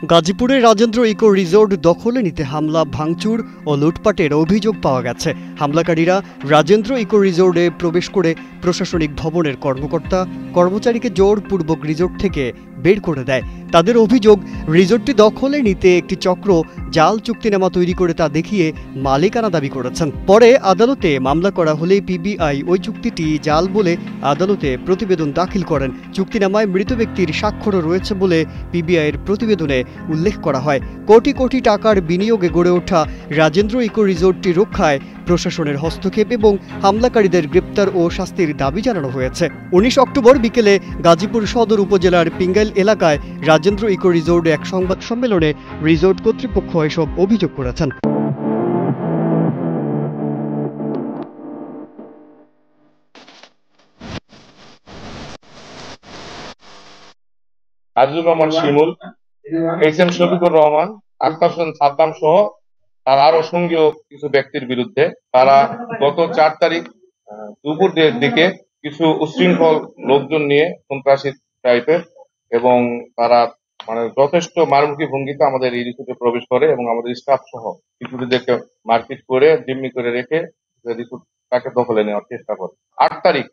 গাজীপুরের Rajendra eco resort দখলে নিতে হামলা, ভাঙচুর ও লুটপাটের অভিযোগ পাওয়া গেছে। হামলাকারীরা রাজেন্দ্র ইকো রিসোর্টে প্রবেশ করে প্রশাসনিক ভবনের কর্মচারীকে জোরপূর্বক রিসোর্ট থেকে বের করে দেয়। তাদের অভিযোগ, রিসোর্টটি দখলে নিতে একটি চক্র জাল চুক্তিনামা তৈরি করে তা দেখিয়ে মালিকানা দাবি করেছেন। পরে আদালতে মামলা করা হলে পিবিআই ওই চুক্তিটি জাল বলে আদালতে প্রতিবেদন দাখিল করেন। চুক্তিনামায় মৃত ব্যক্তির স্বাক্ষরও রয়েছে বলে পিবিআইয়ের প্রতিবেদনে উল্লেখ করা হয়। কোটি কোটি টাকার বিনিয়োগে গড়ে ওঠা রাজেন্দ্র ইকো রিসোর্টটি রক্ষায় প্রশাসনের হস্তক্ষেপ এবং হামলাকারীদের গ্রেপ্তার ও শাস্তির দাবি জানানো হয়েছে। 19 অক্টোবর বিকেলে গাজীপুর সদর উপজেলার পিঙ্গাইল এলাকায় রাজেন্দ্র ইকো রিসোর্টে এক সংবাদ সম্মেলনে রিসোর্ট কর্তৃপক্ষ এসব অভিযোগ করেছেন। আজিজুর রহমান শিমুল, এইচ.এম. শফিকুর রহমান, আখতার হোসেন সাদ্দাম সহ তার আরো সঙ্গীয় কিছু ব্যক্তির বিরুদ্ধে তারা গত 4 তারিখ দুপুর দিকে কিছু উচ্ছৃঙ্খল লোকজন নিয়ে সন্ত্রাসী টাইপের এবং তারা যথেষ্ট মারমুখী ভঙ্গিতে আমাদের এই রিসোর্টে প্রবেশ করে এবং আমাদের স্টাফ সহ সিকিউরিটিদেরকে মারপিট করে জিম্মি করে রেখে রিসোর্টটাকে দখলে নেওয়ার চেষ্টা করে। 8 তারিখ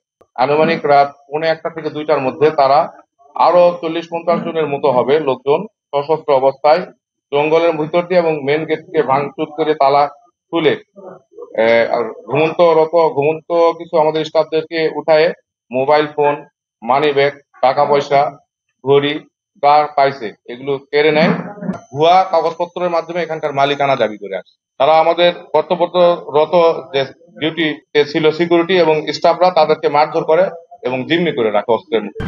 আনুমানিক রাত 1:45 থেকে 2টার মধ্যে তারা আরো 40-50 জনের মতো হবে লোকজন সশস্ত্র অবস্থায় জঙ্গলের ভিতর দিয়ে এবং মেন গেটকে ভাঙচুর করে তালা খুলে ঘুমন্ত কিছু আমাদের স্টাফদেরকে উঠায় মোবাইল ফোন, মানি ব্যাগ, টাকা পয়সা, ঘড়ি যা পাইছে এগুলো কেড়ে নেয়। ভুয়া কাগজপত্রের মাধ্যমে এখানকার মালিকানা দাবি করে আসে। তারা আমাদের কর্তব্যরত যে ডিউটি ছিল সিকিউরিটি এবং স্টাফরা তাদেরকে মারধর করে এবং জিম্মি করে রাখে অস্ত্রের মুখে।